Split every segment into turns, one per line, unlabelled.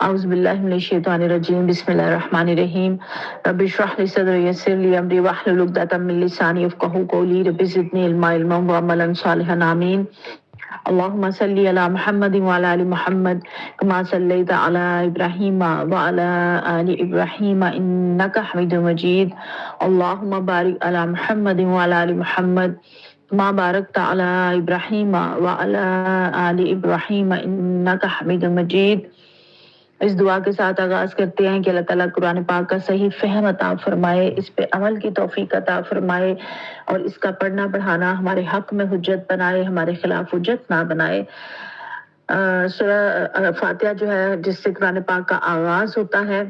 اعوذ باللہ من الشیطان الرجیم بسم اللہ الرحمن الرحیم رب اشرح لی صدری ویسر لی امری واحلل عقدۃ من لسانی یفقهوا قولی رب زدنی علما وعملا صالحا آمین اللهم صل على محمد وعلى ال محمد كما صليت على ابراهيم وعلى ال ابراهيم انك حميد مجيد اللهم بارك على محمد وعلى ال محمد كما باركت على ابراهيم وعلى ال ابراهيم انك حميد مجيد۔ اس دعا کے ساتھ آغاز کرتے ہیں کہ اللہ تعالیٰ قرآن پاک کا صحیح فہم عطا فرمائے، اس پہ عمل کی توفیق عطا فرمائے اور اس کا پڑھنا پڑھانا ہمارے حق میں حجت بنائے، ہمارے خلاف حجت نہ بنائے۔ سورہ فاتحہ جو ہے جس سے قرآن پاک کا آغاز ہوتا ہے،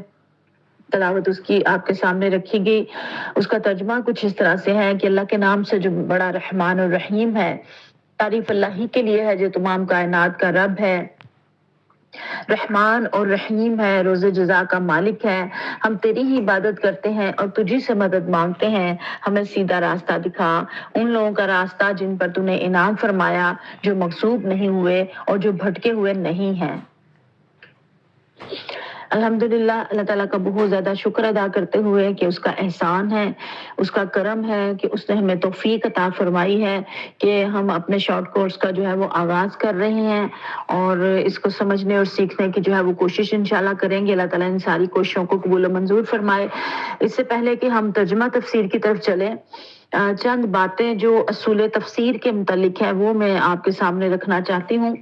تلاوت اس کی آپ کے سامنے رکھی گئی۔ اس کا ترجمہ کچھ اس طرح سے ہے کہ اللہ کے نام سے جو بڑا رحمان اور رحیم ہے، تعریف اللہ ہی کے لیے ہے جو تمام کائنات کا رب ہے، رحمان اور رحیم ہے، روز جزا کا مالک ہے۔ ہم تیری ہی عبادت کرتے ہیں اور تجھی سے مدد مانگتے ہیں، ہمیں سیدھا راستہ دکھا، ان لوگوں کا راستہ جن پر تو نے انعام فرمایا، جو مغصوب نہیں ہوئے اور جو بھٹکے ہوئے نہیں ہیں۔ الحمدللہ اللہ تعالیٰ کا بہت زیادہ شکر ادا کرتے ہوئے کہ اس کا احسان ہے، اس کا کرم ہے کہ اس نے ہمیں توفیق عطا فرمائی ہے کہ ہم اپنے شارٹ کورس کا جو ہے وہ آغاز کر رہے ہیں اور اس کو سمجھنے اور سیکھنے کی جو ہے وہ کوشش انشاءاللہ کریں گے۔ اللہ تعالیٰ ان ساری کوششوں کو قبول و منظور فرمائے۔ اس سے پہلے کہ ہم ترجمہ تفسیر کی طرف چلیں، چند باتیں جو اصول تفسیر کے متعلق ہیں وہ میں آپ کے سامنے رکھنا چاہتی ہوں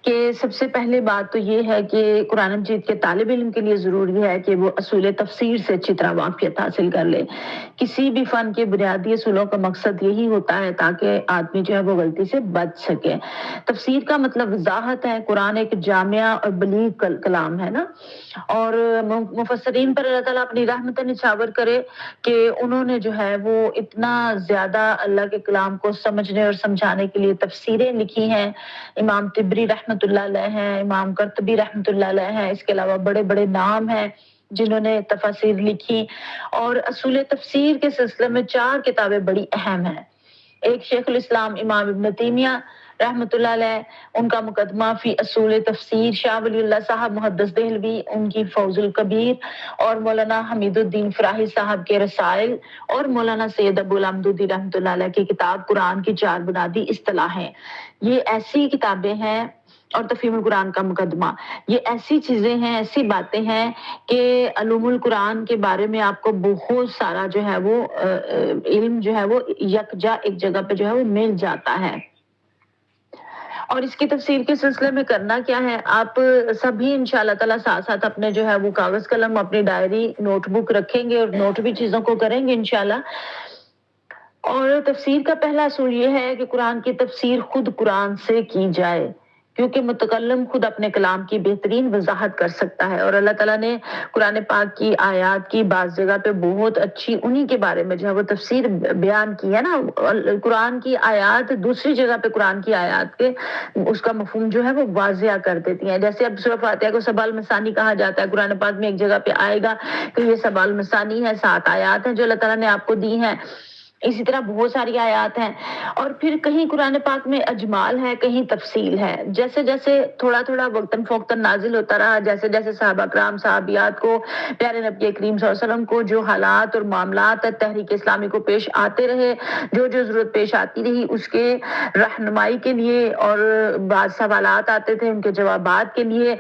کہ سب سے پہلے بات تو یہ ہے کہ قرآن مجید کے طالب علم کے لیے ضروری ہے کہ وہ اصول تفسیر سے اچھی طرح واقفیت حاصل کر لے۔ کسی بھی فن کے بنیادی اصولوں کا مقصد یہی ہوتا ہے تاکہ آدمی جو ہے وہ غلطی سے بچ سکے۔ تفسیر کا مطلب وضاحت ہے، قرآن ایک جامع اور بلیغ کلام ہے نا، اور مفسرین پر اللہ تعالیٰ اپنی رحمت نچھاور کرے کہ انہوں نے جو ہے وہ اتنا زیادہ اللہ کے کلام کو سمجھنے اور سمجھانے کے لیے تفسیریں لکھی ہیں۔ امام طبری رحمۃ اللہ علیہ ہیں، امام قرطبی رحمۃ اللہ علیہ ہیں، اس کے علاوہ بڑے بڑے نام ہیں جنہوں نے تفاسیر لکھی۔ اور اصول تفسیر کے سلسلے میں 4 کتابیں بڑی اہم ہیں۔ ایک شیخ الاسلام امام ابن تیمیہ رحمۃ اللہ علیہ، ان کا مقدمہ فی اصول تفسیر، شاہ ولی اللہ صاحب محدث دہلوی ان کی فوز الکبیر، اور مولانا حمید الدین فراہی صاحب کے رسائل، اور مولانا سید ابو العمدودی رحمۃ اللہ علیہ کی کتاب قرآن کی 4 بنیادی اصطلاحیں۔ یہ ایسی کتابیں ہیں، اور تفہیم القرآن کا مقدمہ، یہ ایسی چیزیں ہیں، ایسی باتیں ہیں کہ علوم القرآن کے بارے میں آپ کو بہت سارا جو ہے وہ علم جو ہے وہ یکجا ایک جگہ پہ جو ہے وہ مل جاتا ہے۔ اور اس کی تفسیر کے سلسلے میں کرنا کیا ہے، آپ سبھی انشاءاللہ تعالیٰ ساتھ ساتھ اپنے جو ہے وہ کاغذ قلم، اپنی ڈائری، نوٹ بک رکھیں گے اور نوٹ بھی چیزوں کو کریں گے انشاءاللہ۔ اور تفسیر کا پہلا اصول یہ ہے کہ قرآن کی تفسیر خود قرآن سے کی جائے، کیونکہ متکلم خود اپنے کلام کی بہترین وضاحت کر سکتا ہے۔ اور اللہ تعالیٰ نے قرآن پاک کی آیات کی بعض جگہ پہ بہت اچھی انہی کے بارے میں جو ہے وہ تفسیر بیان کی ہے نا۔ قرآن کی آیات دوسری جگہ پہ قرآن کی آیات کے اس کا مفہوم جو ہے وہ واضح کر دیتی ہیں۔ جیسے اب سورہ فاتحہ کو سبع المثانی کہا جاتا ہے، قرآن پاک میں ایک جگہ پہ آئے گا کہ یہ سبع المثانی ہے، 7 آیات ہیں جو اللہ تعالیٰ نے آپ کو دی ہیں۔ اسی طرح بہت ساری آیات ہیں، اور پھر کہیں قرآن پاک میں اجمال ہے، کہیں تفصیل ہے۔ جیسے جیسے تھوڑا تھوڑا وقتاً فوقتاً نازل ہوتا رہا، جیسے جیسے صحابہ کرام صحابیات کو، پیارے نبی کریم صلی اللہ علیہ وسلم کو جو حالات اور معاملات تحریک اسلامی کو پیش آتے رہے، جو جو ضرورت پیش آتی رہی، اس کے رہنمائی کے لیے، اور بعض سوالات آتے تھے ان کے جوابات کے لیے،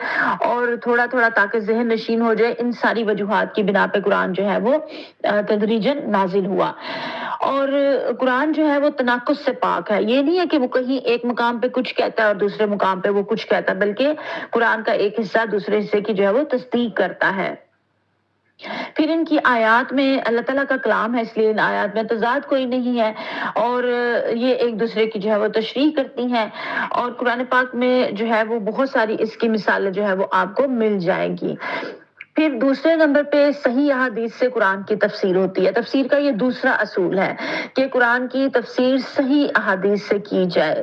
اور تھوڑا تھوڑا تاکہ ذہن نشین ہو جائے، ان ساری وجوہات کی بنا پہ قرآن جو ہے وہ تدریجاً نازل ہوا۔ اور قرآن جو ہے وہ تناقض سے پاک ہے، یہ نہیں ہے کہ وہ کہیں ایک مقام پہ کچھ کہتا ہے اور دوسرے مقام پہ وہ کچھ کہتا ہے، بلکہ قرآن کا ایک حصہ دوسرے حصے کی جو ہے وہ تصدیق کرتا ہے۔ پھر ان کی آیات میں اللہ تعالیٰ کا کلام ہے، اس لیے ان آیات میں تضاد کوئی نہیں ہے، اور یہ ایک دوسرے کی جو ہے وہ تشریح کرتی ہیں، اور قرآن پاک میں جو ہے وہ بہت ساری اس کی مثالیں جو ہے وہ آپ کو مل جائیں گی۔ پھر دوسرے نمبر پہ صحیح احادیث سے قرآن کی تفسیر ہوتی ہے۔ تفسیر کا یہ دوسرا اصول ہے کہ قرآن کی تفسیر صحیح احادیث سے کی جائے،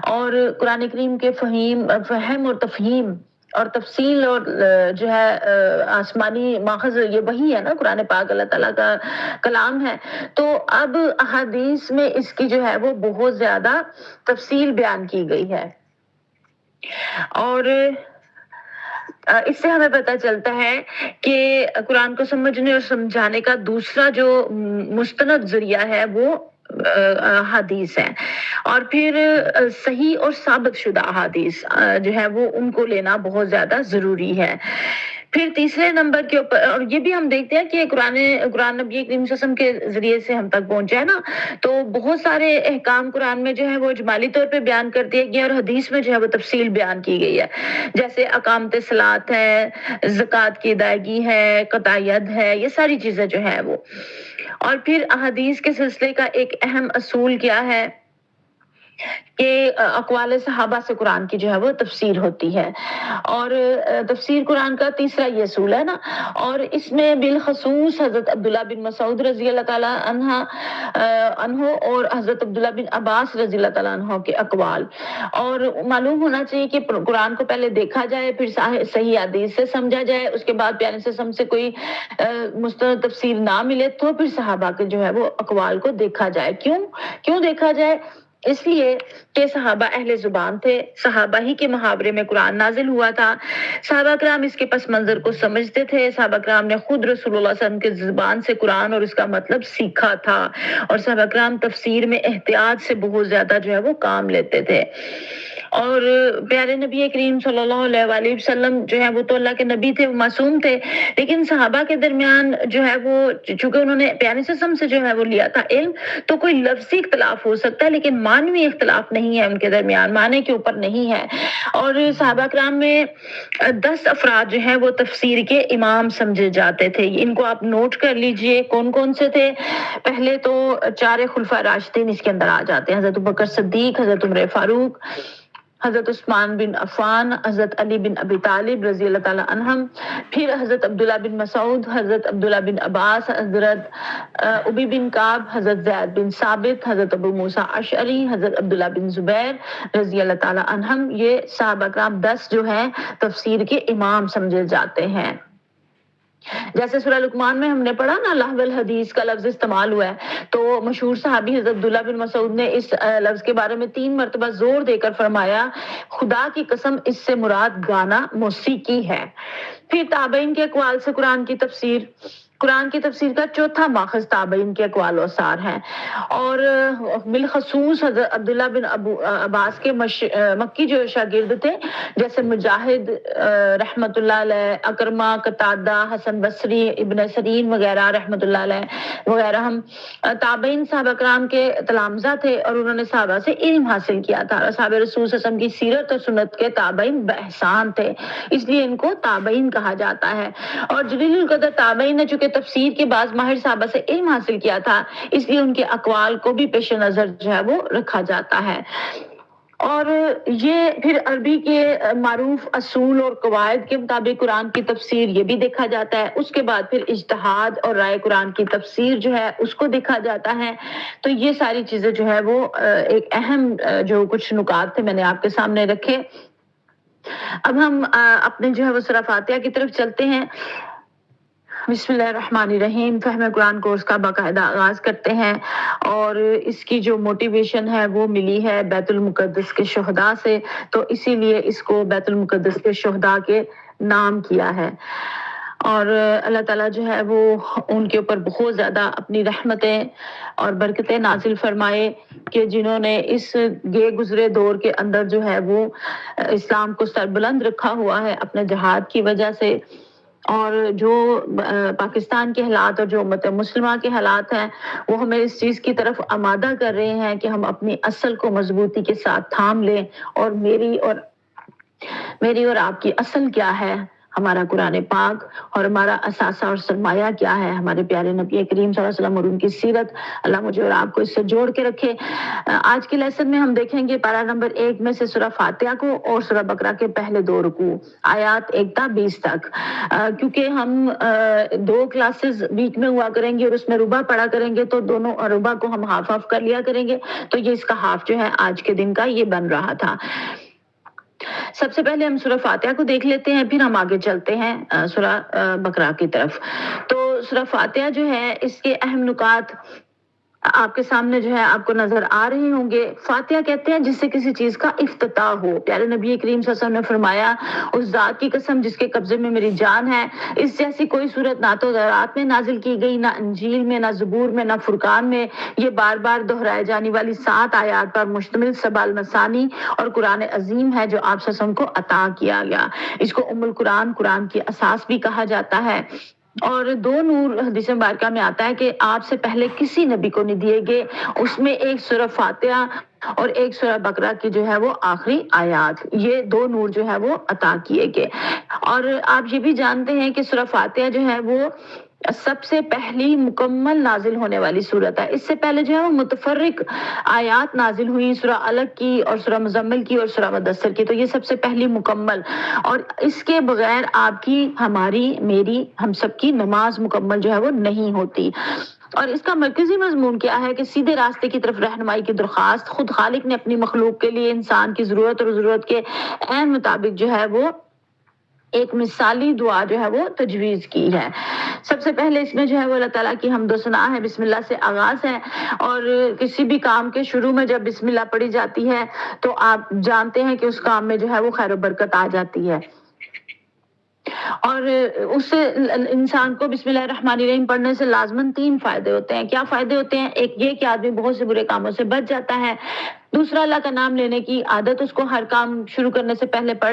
اور قرآن کریم کے فہم اور تفہیم اور تفصیل اور جو ہے آسمانی ماخذ، یہ وہی ہے نا، قرآن پاک اللہ تعالیٰ کا کلام ہے۔ تو اب احادیث میں اس کی جو ہے وہ بہت زیادہ تفصیل بیان کی گئی ہے، اور اس سے ہمیں پتہ چلتا ہے کہ قرآن کو سمجھنے اور سمجھانے کا دوسرا جو مستند ذریعہ ہے وہ حدیث ہے، اور پھر صحیح اور ثابت شدہ حدیث جو ہے وہ ان کو لینا بہت زیادہ ضروری ہے۔ پھر تیسرے نمبر کے اوپر، اور یہ بھی ہم دیکھتے ہیں کہ قرآن نبی کریم صلی اللہ علیہ وسلم کے ذریعے سے ہم تک پہنچا ہے نا، تو بہت سارے احکام قرآن میں جو ہے وہ اجمالی طور پہ بیان کر دیے گئے اور حدیث میں جو ہے وہ تفصیل بیان کی گئی ہے، جیسے اقامت صلاۃ ہے، زکوٰۃ کی ادائیگی ہے، قطع ید ہے، یہ ساری چیزیں جو ہے وہ۔ اور پھر احادیث کے سلسلے کا ایک اہم اصول کیا ہے کہ اقوال صحابہ سے قرآن کی جو ہے وہ تفسیر ہوتی ہے، اور تفسیر قرآن کا تیسرا یہ اصول ہے نا، اور اس میں بالخصوص حضرت عبداللہ بن مسعود رضی اللہ تعالیٰ عنہ اور حضرت عبداللہ بن عباس رضی اللہ تعالیٰ عنہ کے اقوال، اور معلوم ہونا چاہیے کہ قرآن کو پہلے دیکھا جائے، پھر صحیح حدیث سے سمجھا جائے، اس کے بعد پیارے سے سے کوئی مستند تفسیر نہ ملے تو پھر صحابہ کے جو ہے وہ اقوال کو دیکھا جائے۔ کیوں دیکھا جائے؟ اس لیے کہ صحابہ اہل زبان تھے، صحابہ ہی کے محاورے میں قرآن نازل ہوا تھا، صحابہ کرام اس کے پس منظر کو سمجھتے تھے، صحابہ کرام نے خود رسول اللہ صلی اللہ علیہ وسلم کے زبان سے قرآن اور اس کا مطلب سیکھا تھا، اور صحابہ کرام تفسیر میں احتیاط سے بہت زیادہ جو ہے وہ کام لیتے تھے۔ اور پیارے نبی کریم صلی اللہ علیہ وآلہ وسلم جو ہے وہ تو اللہ کے نبی تھے، وہ معصوم تھے، لیکن صحابہ کے درمیان جو ہے وہ چونکہ انہوں نے پیارے وسلم سے جو ہے وہ لیا تھا علم، تو کوئی لفظی اختلاف ہو سکتا ہے لیکن معنوی اختلاف نہیں ہے ان کے درمیان، معنی کے اوپر نہیں ہے۔ اور صحابہ کرام میں 10 افراد جو ہیں وہ تفسیر کے امام سمجھے جاتے تھے، ان کو آپ نوٹ کر لیجئے کون کون سے تھے۔ پہلے تو 4 خلفاء راشدین اس کے اندر آ جاتے ہیں، حضرت ابوبکر صدیق، حضرت عمر فاروق، حضرت عثمان بن عفان، حضرت علی بن ابی طالب رضی اللہ تعالیٰ عنہم، پھر حضرت عبداللہ بن مسعود، حضرت عبداللہ بن عباس، حضرت ابی بن کعب، حضرت زید بن ثابت، حضرت ابو موسیٰ اشعری، حضرت عبداللہ بن زبیر رضی اللہ تعالیٰ عنہم، یہ صحابہ کرام 10 جو ہیں تفسیر کے امام سمجھے جاتے ہیں۔ جیسے سورہ لقمان میں ہم نے پڑھا نا لہو الحدیث کا لفظ استعمال ہوا ہے، تو مشہور صحابی حضرت عبداللہ بن مسعود نے اس لفظ کے بارے میں 3 مرتبہ زور دے کر فرمایا، خدا کی قسم اس سے مراد گانا موسیقی ہے۔ پھر تابعین کے اقوال سے قرآن کی تفسیر، قرآن کی تفسیر کا چوتھا ماخذ تابعین کے اقوال و آثار ہیں، اور بالخصوص حضرت عبداللہ بن عباس کے مکی جو شاگرد تھے، جیسے مجاہد رحمت اللہ علیہ، اکرمہ، قتادہ، حسن بصری، ابن سیرین وغیرہ رحمت اللہ علیہ وغیرہ، ہم تابعین صحابہ کرام کے تلامذہ تھے اور انہوں نے صحابہ سے علم حاصل کیا تھا، اور صحابہ رسول صلی اللہ علیہ وسلم کی سیرت اور سنت کے تابعین باحسان تھے، اس لیے ان کو تابعین کہا جاتا ہے۔ اور جلیل القدر تابعین نے چونکہ تفسیر کے بعض ماہر صحابہ سے علم حاصل کیا تھا، اس لیے ان کے اقوال کو بھی پیش نظر جو ہے وہ رکھا جاتا ہے۔ اور یہ پھر عربی کے معروف اصول اور قواعد کے مطابق قرآن کی تفسیر یہ بھی دیکھا جاتا ہے، اس کے بعد پھر اجتہاد اور رائے قرآن کی تفسیر جو ہے اس کو دیکھا جاتا ہے۔ تو یہ ساری چیزیں جو ہے وہ ایک اہم جو کچھ نکات تھے میں نے آپ کے سامنے رکھے۔ اب ہم اپنے جو ہے وہ سورہ فاتحہ کی طرف چلتے ہیں۔ بسم اللہ الرحمن الرحیم، فہم قرآن کورس کا باقاعدہ آغاز کرتے ہیں، اور اس کی جو موٹیویشن ہے وہ ملی ہے بیت المقدس کے شہداء سے، تو اسی لیے اس کو بیت المقدس کے شہداء کے نام کیا ہے۔ اور اللہ تعالیٰ جو ہے وہ ان کے اوپر بہت زیادہ اپنی رحمتیں اور برکتیں نازل فرمائے کہ جنہوں نے اس گئے گزرے دور کے اندر جو ہے وہ اسلام کو سربلند رکھا ہوا ہے اپنے جہاد کی وجہ سے، اور جو پاکستان کے حالات اور جو امت مسلمہ کے حالات ہیں وہ ہمیں اس چیز کی طرف آمادہ کر رہے ہیں کہ ہم اپنی اصل کو مضبوطی کے ساتھ تھام لیں، اور میری اور آپ کی اصل کیا ہے؟ ہمارا قرآن پاک، اور ہمارا اثاثہ اور سرمایہ کیا ہے؟ ہمارے پیارے نبی کریم صلی اللہ علیہ وسلم اور ان کی سیرت۔ اللہ مجھے اور آپ کو اس سے جوڑ کے رکھے۔ آج کے لیسن میں ہم دیکھیں گے پارہ نمبر 1 میں سے سورہ فاتحہ کو اور سورہ بقرہ کے پہلے 2 رکوع، آیات 1 تا 20 تک، کیونکہ ہم 2 کلاسز ویک میں ہوا کریں گے اور اس میں ربع پڑھا کریں گے، تو دونوں ربع کو ہم ہاف آف کر لیا کریں گے، تو یہ اس کا ہاف جو ہے آج کے دن کا یہ بن رہا تھا۔ سب سے پہلے ہم سورہ فاتحہ کو دیکھ لیتے ہیں، پھر ہم آگے چلتے ہیں سورہ بقرہ کی طرف۔ تو سورہ فاتحہ جو ہے اس کے اہم نکات آپ کے سامنے جو ہے آپ کو نظر آ رہے ہوں گے. فاتحہ کہتے ہیں جس سے کسی چیز کا افتتاح ہو. پیارے نبی کریم صلی اللہ علیہ وسلم نے فرمایا اس ذات کی قسم جس کے قبضے میں میری جان ہے, اس جیسی کوئی صورت نہ تو تورات میں نازل کی گئی, نہ انجیل میں, نہ زبور میں, نہ فرقان میں. یہ بار بار دہرائے جانے والی 7 آیات پر مشتمل سبع المثانی اور قرآن عظیم ہے جو آپ صلی اللہ علیہ وسلم کو عطا کیا گیا. اس کو ام القرآن, قرآن کی اساس بھی کہا جاتا ہے. اور 2 نور حدیث مبارکہ میں آتا ہے کہ آپ سے پہلے کسی نبی کو نہیں دیے گئے. اس میں ایک سورہ فاتحہ اور ایک سورہ بقرہ کی جو ہے وہ آخری آیات, یہ 2 نور جو ہے وہ عطا کیے گئے. اور آپ یہ بھی جانتے ہیں کہ سورہ فاتحہ جو ہے وہ سب سے پہلی مکمل نازل ہونے والی سورت ہے. اس سے پہلے جو ہے وہ متفرق آیات نازل ہوئی, سورہ الگ کی اور سورہ مزمل کی اور سورہ مدثر کی, تو یہ سب سے پہلی مکمل. اور اس کے بغیر آپ کی, ہماری, میری, ہم سب کی نماز مکمل جو ہے وہ نہیں ہوتی. اور اس کا مرکزی مضمون کیا ہے کہ سیدھے راستے کی طرف رہنمائی کی درخواست. خود خالق نے اپنی مخلوق کے لیے انسان کی ضرورت اور ضرورت کے عین مطابق جو ہے وہ ایک مثالی دعا جو ہے وہ تجویز کی ہے. سب سے پہلے اس میں جو ہے وہ اللہ تعالیٰ کی حمد و ثنا ہے, بسم اللہ سے آغاز ہے. اور کسی بھی کام کے شروع میں جب بسم اللہ پڑھی جاتی ہے تو آپ جانتے ہیں کہ اس کام میں جو ہے وہ خیر و برکت آ جاتی ہے. اور اس سے انسان کو بسم اللہ الرحمن الرحیم پڑھنے سے لازماً 3 فائدے ہوتے ہیں. کیا فائدے ہوتے ہیں؟ ایک یہ کہ آدمی بہت سے برے کاموں سے بچ جاتا ہے. دوسرا, اللہ کا نام لینے کی عادت اس کو ہر کام شروع کرنے سے پہلے پڑ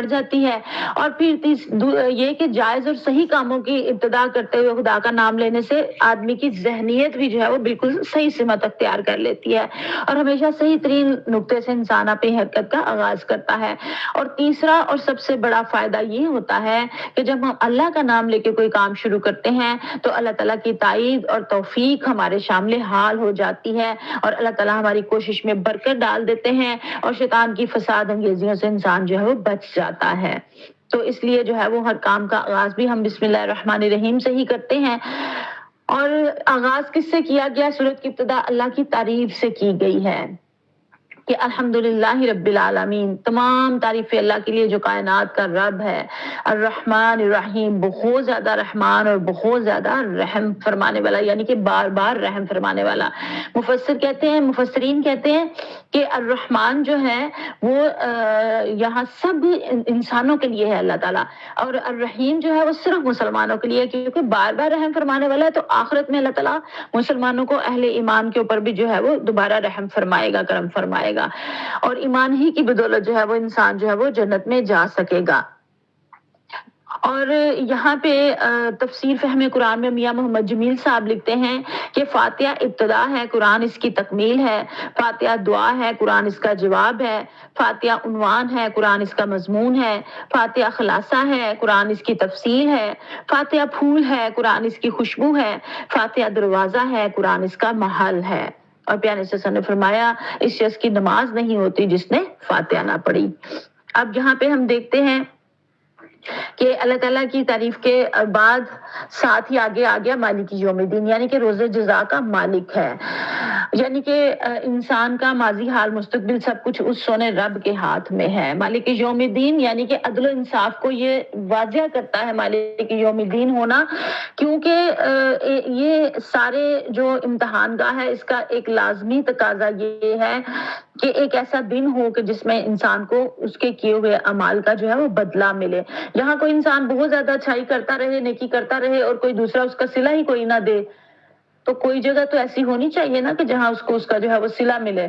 جاتی ہے. اور پھر یہ کہ جائز اور صحیح کاموں کی ابتدا کرتے ہوئے خدا کا نام لینے سے آدمی کی ذہنیت بھی جو ہے وہ بالکل صحیح سمت اختیار کر لیتی ہے اور ہمیشہ صحیح ترین نقطے سے انسان اپنی حرکت کا آغاز کرتا ہے. اور تیسرا اور سب سے بڑا فائدہ یہ ہوتا ہے کہ جب ہم اللہ کا نام لے کے کوئی کام شروع کرتے ہیں تو اللہ تعالیٰ کی تائید اور توفیق ہمارے شامل حال ہو جاتی ہے اور اللہ تعالیٰ ہماری کوشش میں برکت ڈال دیتے ہیں اور شیطان کی فساد انگیزیوں سے انسان جو ہے وہ بچ جاتا ہے. تو اس لیے جو ہے وہ ہر کام کا آغاز بھی ہم بسم اللہ الرحمن الرحیم سے ہی کرتے ہیں. اور آغاز کس سے کیا گیا؟ سورت کی ابتدا اللہ کی تعریف سے کی گئی ہے کہ الحمدللہ رب العالمین, تمام تعریفیں اللہ کے لیے جو کائنات کا رب ہے. الرحمن الرحیم, بہت زیادہ رحمان اور بہت زیادہ رحم فرمانے والا, یعنی کہ بار بار رحم فرمانے والا. مفسرین کہتے ہیں کہ الرحمن جو ہے وہ یہاں سب انسانوں کے لیے ہے اللہ تعالیٰ, اور الرحیم جو ہے وہ صرف مسلمانوں کے لیے, کیونکہ بار بار رحم فرمانے والا ہے تو آخرت میں اللہ تعالیٰ مسلمانوں کو, اہل ایمان کے اوپر بھی جو ہے وہ دوبارہ رحم فرمائے گا, کرم فرمائے گا. اور ایمان ہی کی بدولت جو ہے وہ انسان جو ہے وہ جنت میں جا سکے گا. اور یہاں پہ تفسیر فہم قرآن میں میاں محمد جمیل صاحب لکھتے ہیں کہ فاتحہ ابتدا ہے, قرآن اس کی تکمیل ہے. فاتحہ دعا ہے, قرآن اس کا جواب ہے. فاتحہ عنوان ہے, قرآن اس کا مضمون ہے. فاتحہ خلاصہ ہے, قرآن اس کی تفصیل ہے. فاتحہ پھول ہے, قرآن اس کی خوشبو ہے. فاتحہ دروازہ ہے, قرآن اس کا محل ہے. اور پیارے سے نے فرمایا اس شخص کی نماز نہیں ہوتی جس نے فاتحہ نہ پڑھی. اب یہاں پہ ہم دیکھتے ہیں کہ اللہ تعالیٰ کی تعریف کے بعد ساتھ ہی آگے آ گیا مالک یوم الدین, یعنی کہ روز جزا کا مالک ہے. یعنی کہ انسان کا ماضی حال مستقبل سب کچھ اس سونے رب کے ہاتھ میں ہے. مالک یوم الدین یعنی کہ عدل و انصاف کو یہ واضح کرتا ہے مالک یوم الدین ہونا, کیونکہ یہ سارے جو امتحان گاہ ہے اس کا ایک لازمی تقاضا یہ ہے کہ ایک ایسا دن ہو کہ جس میں انسان کو اس کے کیے ہوئے اعمال کا جو ہے وہ بدلہ ملے. یہاں کوئی انسان بہت زیادہ اچھائی کرتا رہے, نیکی کرتا رہے اور کوئی دوسرا اس کا صلہ ہی کوئی نہ دے, تو کوئی جگہ تو ایسی ہونی چاہیے نا کہ جہاں اس کو اس کا جو ہے وہ صلہ ملے.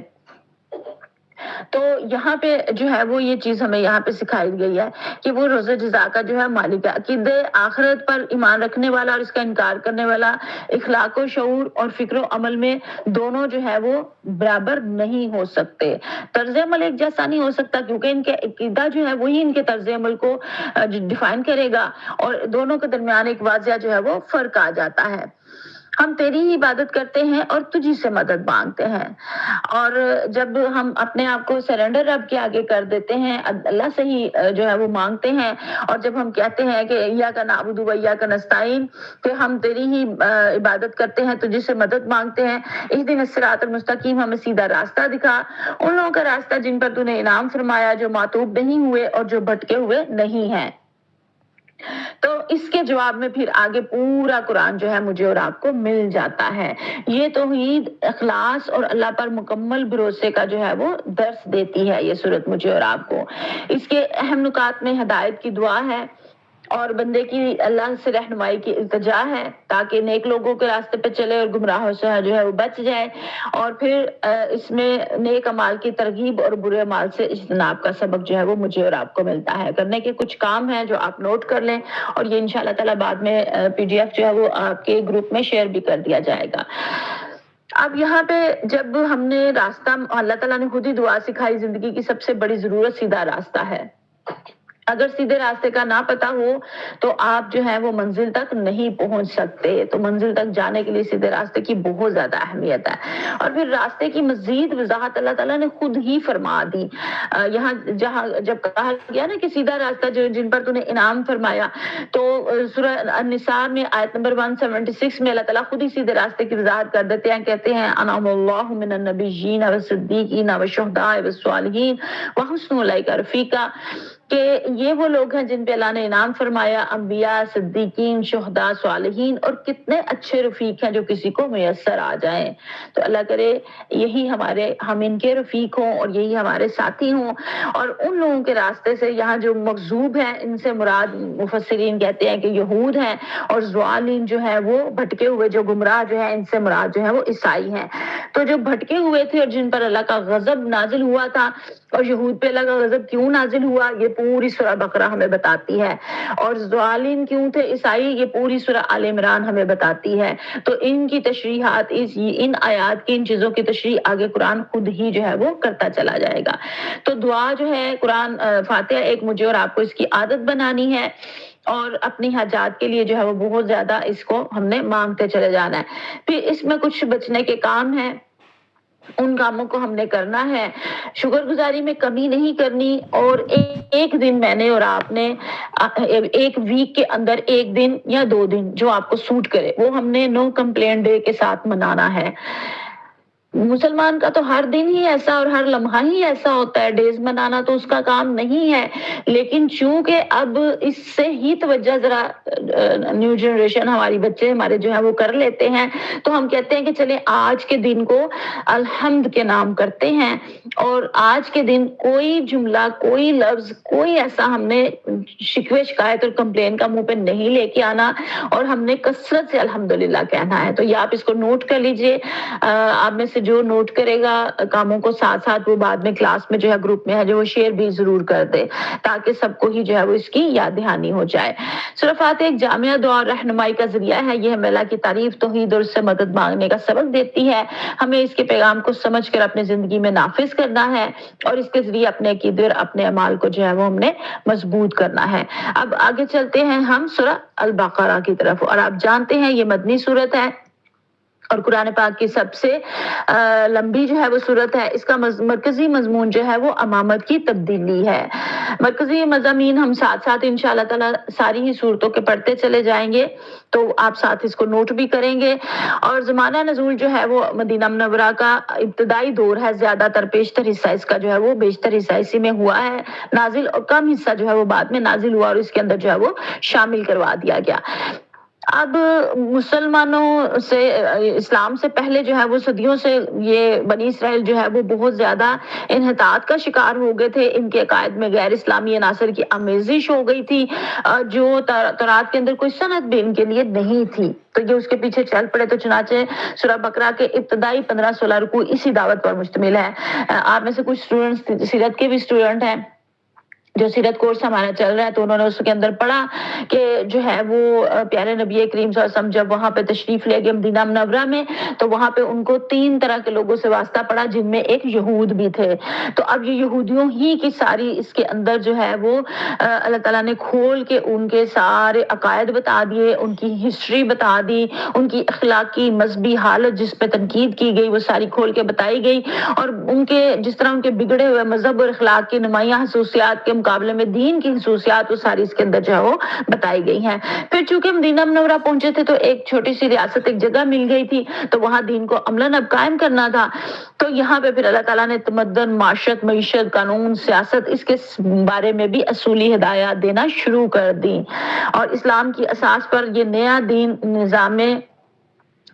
تو یہاں پہ جو ہے وہ یہ چیز ہمیں یہاں پہ سکھائی گئی ہے کہ وہ روز جزا کا جو ہے مالک ہے. عقیدہ آخرت پر ایمان رکھنے والا اور اس کا انکار کرنے والا اخلاق و شعور اور فکر و عمل میں دونوں جو ہے وہ برابر نہیں ہو سکتے. طرز عمل ایک جیسا نہیں ہو سکتا کیونکہ ان کے عقیدہ جو ہے وہی ان کے طرز عمل کو ڈیفائن کرے گا, اور دونوں کے درمیان ایک واضح جو ہے وہ فرق آ جاتا ہے. ہم تیری ہی عبادت کرتے ہیں اور تجھی سے مدد مانگتے ہیں. اور جب ہم اپنے آپ کو سرنڈر رب کے آگے کر دیتے ہیں, اللہ سے ہی جو ہے وہ مانگتے ہیں, اور جب ہم کہتے ہیں کہ ایاک نعبد و ایاک نستعین, کہ ہم تیری ہی عبادت کرتے ہیں, تجھی سے مدد مانگتے ہیں, اہدنا الصراط المستقیم, ہمیں سیدھا راستہ دکھا, ان لوگوں کا راستہ جن پر تو نے انعام فرمایا, جو معتوب نہیں ہوئے اور جو بھٹکے ہوئے نہیں ہیں. تو اس کے جواب میں پھر آگے پورا قرآن جو ہے مجھے اور آپ کو مل جاتا ہے. یہ توحید، اخلاص اور اللہ پر مکمل بھروسے کا جو ہے وہ درس دیتی ہے یہ سورت مجھے اور آپ کو. اس کے اہم نکات میں ہدایت کی دعا ہے اور بندے کی اللہ سے رہنمائی کی التجا ہے تاکہ نیک لوگوں کے راستے پہ چلے اور گمراہوں سے جو ہے وہ بچ جائے. اور پھر اس میں نیک اعمال کی ترغیب اور برے اعمال سے اجتناب کا سبق جو ہے وہ مجھے اور آپ کو ملتا ہے. کرنے کے کچھ کام ہیں جو آپ نوٹ کر لیں اور یہ انشاءاللہ تعالی بعد میں PDF جو ہے وہ آپ کے گروپ میں شیئر بھی کر دیا جائے گا. اب یہاں پہ جب ہم نے راستہ، اللہ تعالیٰ نے خود ہی دعا سکھائی، زندگی کی سب سے بڑی ضرورت سیدھا راستہ ہے. اگر سیدھے راستے کا نہ پتہ ہو تو آپ جو ہے وہ منزل تک نہیں پہنچ سکتے. تو منزل تک جانے کے لیے سیدھے راستے کی بہت زیادہ اہمیت ہے. اور پھر راستے کی مزید وضاحت اللہ تعالیٰ نے خود ہی فرما دی. یہاں جب کہا گیا نا کہ سیدھا راستہ جو جن پر تو نے انعام فرمایا، تو سورہ النساء میں آیت نمبر 176 میں اللہ تعالیٰ خود ہی سیدھے راستے کی وضاحت کر دیتے ہیں. کہتے ہیں انعم اللہ من النبیین والصدیقین والشہداء والصالحین وحسن اولئک رفیقا، کہ یہ وہ لوگ ہیں جن پہ اللہ نے انعام فرمایا، انبیاء، صدیقین، شہداء، صالحین، اور کتنے اچھے رفیق ہیں جو کسی کو میسر آ جائیں. تو اللہ کرے یہی ہم ان کے رفیق ہوں اور یہی ہمارے ساتھی ہوں. اور ان لوگوں کے راستے سے یہاں جو مغضوب ہیں ان سے مراد مفسرین کہتے ہیں کہ یہود ہیں، اور ضالین جو ہے وہ بھٹکے ہوئے، جو گمراہ جو ہے ان سے مراد جو ہے وہ عیسائی ہیں. تو جو بھٹکے ہوئے تھے اور جن پر اللہ کا غضب نازل ہوا تھا، اور یہود پہ اللہ کا غضب کیوں نازل ہوا یہ پوری سورہ بقرہ ہمیں بتاتی ہے. اور ضالین کیوں تھے عیسائی یہ پوری سورہ آل عمران ہمیں بتاتی ہے. تو ان کی تشریحات، ان آیات کی، ان چیزوں کی تشریح آگے قرآن خود ہی جو ہے وہ کرتا چلا جائے گا. تو دعا جو ہے قرآن فاتحہ ایک مجھے اور آپ کو اس کی عادت بنانی ہے، اور اپنی حاجات کے لیے جو ہے وہ بہت زیادہ اس کو ہم نے مانگتے چلے جانا ہے. پھر اس میں کچھ بچنے کے کام ہیں، ان کاموں کو ہم نے کرنا ہے. شکر گزاری میں کمی نہیں کرنی، اور ایک دن میں نے اور آپ نے ایک ویک کے اندر ایک دن یا 2 دن جو آپ کو سوٹ کرے وہ ہم نے نو کمپلین ڈے کے ساتھ منانا ہے. مسلمان کا تو ہر دن ہی ایسا اور ہر لمحہ ہی ایسا ہوتا ہے، ڈیز منانا تو اس کا کام نہیں ہے. لیکن چونکہ اب اس سے ہی توجہ ذرا نیو جنریشن، ہماری بچے ہمارے جو ہیں وہ کر لیتے ہیں، تو ہم کہتے ہیں کہ چلیں آج کے دن کو الحمد کے نام کرتے ہیں. اور آج کے دن کوئی جملہ، کوئی لفظ، کوئی ایسا ہم نے شکوے شکایت اور کمپلین کا منہ پہ نہیں لے کے آنا، اور ہم نے کثرت سے الحمدللہ کہنا ہے. تو یہ آپ اس کو نوٹ کر لیجئے. آپ میں سے جو نوٹ کرے گا کاموں کو ساتھ ساتھ وہ بعد میں کلاس میں جو ہے گروپ میں ہے جو وہ شیئر بھی ضرور کر دے تاکہ سب کو ہی جو ہے وہ اس کی یاد دہانی ہو جائے. سورہ فاتحہ ایک جامعہ دعا اور رہنمائی کا ذریعہ ہے. یہ ہمیں اللہ کی تعریف، توحید اور اس سے مدد مانگنے کا سبق دیتی ہے. ہمیں اس کے پیغام کو سمجھ کر اپنی زندگی میں نافذ کرنا ہے، اور اس کے ذریعے اپنے عقیدے اور اپنے اعمال کو جو ہے وہ ہم نے مضبوط کرنا ہے. اب آگے چلتے ہیں ہم سورہ البقرہ کی طرف، اور آپ جانتے ہیں یہ مدنی سورت ہے اور قرآن پاک کی سب سے لمبی جو ہے وہ سورت ہے. اس کا مرکزی مضمون جو ہے وہ امامت کی تبدیلی ہے. مرکزی مضامین ہم ساتھ ساتھ انشاءاللہ تعالی ساری ہی صورتوں کے پڑھتے چلے جائیں گے، تو آپ ساتھ اس کو نوٹ بھی کریں گے. اور زمانہ نزول جو ہے وہ مدینہ منورہ کا ابتدائی دور ہے. زیادہ تر بیشتر حصہ اس کا جو ہے وہ بیشتر حصہ اسی میں ہوا ہے نازل، اور کم حصہ جو ہے وہ بعد میں نازل ہوا اور اس کے اندر جو ہے وہ شامل کروا دیا گیا. اب مسلمانوں سے، اسلام سے پہلے جو ہے وہ صدیوں سے یہ بنی اسرائیل جو ہے وہ بہت زیادہ انحطاط کا شکار ہو گئے تھے. ان کے عقائد میں غیر اسلامی عناصر کی آمیزش ہو گئی تھی، جو تورات کے اندر کوئی سند بھی ان کے لیے نہیں تھی. تو یہ اس کے پیچھے چل پڑے. تو چنانچہ سورہ بقرہ کے ابتدائی 15-16 رکوع اسی دعوت پر مشتمل ہے. آپ میں سے کچھ اسٹوڈنٹس سیرت کے بھی اسٹوڈنٹ ہیں، جو سیرت کورس ہمارا چل رہا ہے، تو انہوں نے اس کے اندر پڑھا کہ جو ہے وہ پیارے نبی کریم صلی اللہ علیہ وسلم جب وہاں پہ تشریف لے گئے مدینہ منورہ میں، تو وہاں پہ ان کو 3 طرح کے لوگوں سے واسطہ پڑا جن میں ایک یہود بھی تھے. تو اب یہ یہودیوں ہی کی ساری اس کے اندر جو ہے وہ اللہ تعالیٰ نے کھول کے ان کے سارے عقائد بتا دیے، ان کی ہسٹری بتا دی، ان کی اخلاقی مذہبی حالت جس پہ تنقید کی گئی وہ ساری کھول کے بتائی گئی، اور ان کے جس طرح ان کے بگڑے ہوئے مذہب اور اخلاق کی نمایاں خصوصیات کے مقابلے میں دین کی خصوصیات وہ ساری اس کے اندر جو ہے وہ بتائی گئی ہیں۔ پھر چونکہ مدینہ منورہ پہنچے تھے تو ایک چھوٹی سی ریاست ایک جگہ مل گئی تھی، تو وہاں دین کو عملاً اب قائم کرنا تھا۔ تو یہاں پہ پھر اللہ تعالیٰ نے تمدن، معاشرت، معیشت، قانون، سیاست، اس کے بارے میں بھی اصولی ہدایات دینا شروع کر دی، اور اسلام کی اساس پر یہ نیا دین نظام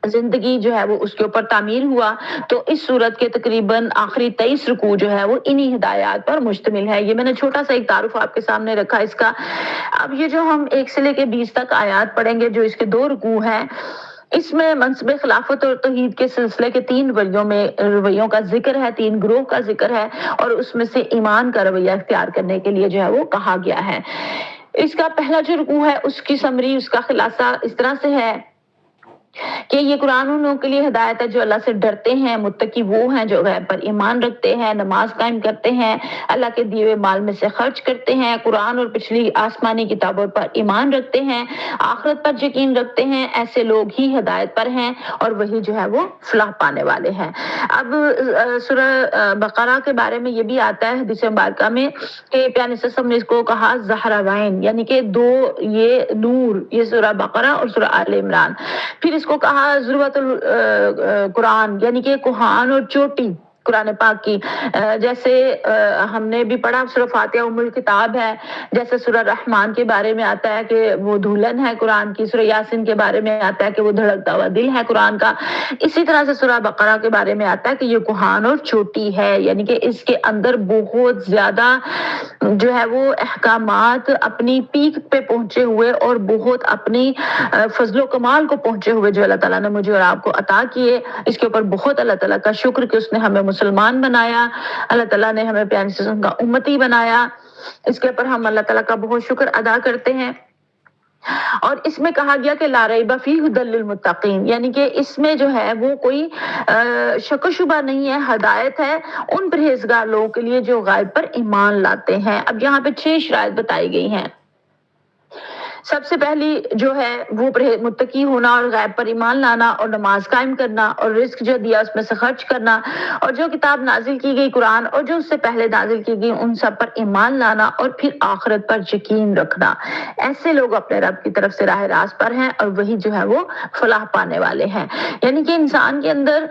زندگی جو ہے وہ اس کے اوپر تعمیر ہوا۔ تو اس صورت کے تقریباً آخری 23 رکوع جو ہے وہ انہی ہدایات پر مشتمل ہے۔ یہ میں نے چھوٹا سا ایک تعارف آپ کے سامنے رکھا اس کا۔ اب یہ جو ہم 1 سے لے کے 20 تک آیات پڑھیں گے، جو اس کے 2 رکوع ہیں، اس میں منصب خلافت اور توحید کے سلسلے کے 3 رویوں کا ذکر ہے، 3 گروہ کا ذکر ہے، اور اس میں سے ایمان کا رویہ اختیار کرنے کے لیے جو ہے وہ کہا گیا ہے۔ اس کا پہلا جو رکوع ہے اس کی سمری، اس کا خلاصہ اس طرح سے ہے کہ یہ قرآن ان لوگوں کے لیے ہدایت ہے جو اللہ سے ڈرتے ہیں، متقی وہ ہیں جو غیب پر ایمان رکھتے ہیں، نماز قائم کرتے ہیں، اللہ کے دیے ہوئے مال میں سے خرچ کرتے ہیں، قرآن اور پچھلی آسمانی کتابوں پر ایمان رکھتے ہیں، آخرت پر یقین رکھتے ہیں، ایسے لوگ ہی ہدایت پر ہیں اور وہی جو ہے وہ فلاح پانے والے ہیں۔ اب سورہ بقرہ کے بارے میں یہ بھی آتا ہے حدیث مبارکہ میں کہ پیارے نبی صلی اللہ علیہ وسلم نے اس کو کہا زہراوین، یعنی کہ 2 یہ نور، یہ سورہ بقرہ اور سورہ آل عمران۔ پھر اس کو کہا ضرورت القرآن، یعنی کہ کوہان اور چوٹی قرآن پاک کی، جیسے ہم نے بھی پڑھا سورہ فاتحہ ام الکتاب ہے، جیسے سورہ رحمان کے بارے میں آتا ہے کہ وہ دلہن ہے قرآن کی، سورہ یاسین کے بارے میں آتا ہے کہ وہ دھڑکتا ہوا دل ہے قرآن کا، اسی طرح سے سورہ بقرہ کے بارے میں آتا ہے کہ یہ کوہان اور چوٹی ہے، یعنی کہ اس کے اندر بہت زیادہ جو ہے وہ احکامات اپنی پیک پہ پہنچے ہوئے اور بہت اپنی فضل و کمال کو پہنچے ہوئے جو اللہ تعالیٰ نے مجھے اور آپ کو عطا کیے، اس کے اوپر بہت اللہ تعالیٰ کا شکر کہ اس نے ہمیں مسلمان بنایا، اللہ تعالیٰ نے ہمیں پیارے نبی صلی اللہ علیہ وسلم کا امتی بنایا، اس کے اوپر ہم اللہ تعالیٰ کا بہت شکر ادا کرتے ہیں۔ اور اس میں کہا گیا کہ لا ریب فیہ ھدی للمتقین، یعنی کہ اس میں جو ہے وہ کوئی شک و شبہ نہیں ہے، ہدایت ہے ان پرہیزگار لوگوں کے لیے جو غائب پر ایمان لاتے ہیں۔ اب یہاں پہ 6 شرائط بتائی گئی ہیں۔ سب سے پہلی جو ہے وہ متقی ہونا اور غیب پر ایمان لانا اور نماز قائم کرنا اور رزق جو دیا اس میں سے خرچ کرنا اور جو کتاب نازل کی گئی قرآن اور جو اس سے پہلے نازل کی گئی ان سب پر ایمان لانا اور پھر آخرت پر یقین رکھنا۔ ایسے لوگ اپنے رب کی طرف سے راہ راست پر ہیں اور وہی جو ہے وہ فلاح پانے والے ہیں۔ یعنی کہ انسان کے اندر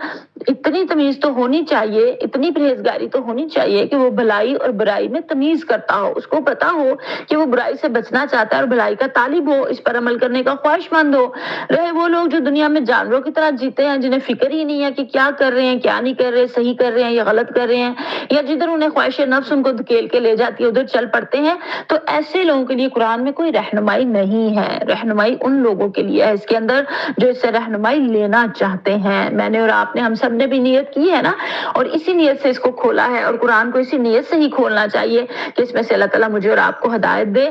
اتنی تمیز تو ہونی چاہیے، اتنی پرہیزگاری تو ہونی چاہیے کہ وہ بھلائی اور برائی میں تمیز کرتا ہو، اس کو پتا ہو کہ وہ برائی سے بچنا چاہتا ہے اور بھلائی کا طالب ہو، اس پر عمل کرنے کا خواہش مند ہو۔ رہے وہ لوگ جو دنیا میں جانوروں کی طرح جیتے ہیں، جنہیں فکر ہی نہیں ہے کہ کیا کر رہے ہیں، کیا نہیں کر رہے، صحیح کر رہے ہیں یا غلط کر رہے ہیں، یا جدھر انہیں خواہش نفس ان کو دھکیل کے لے جاتی ہے ادھر چل پڑتے ہیں، تو ایسے لوگوں کے لیے قرآن میں کوئی رہنمائی نہیں ہے۔ رہنمائی ان لوگوں کے لیے ہے اس کے اندر جو اس سے رہنمائی لینا چاہتے ہیں۔ میں نے اور آپ نے، ہم سب نے بھی نیت کی ہے نا، اور اسی نیت سے اس کو کھولا ہے، اور قرآن کو اسی نیت سے ہی کھولنا چاہیے کہ اس میں سے اللہ تعالیٰ مجھے اور آپ کو ہدایت دے،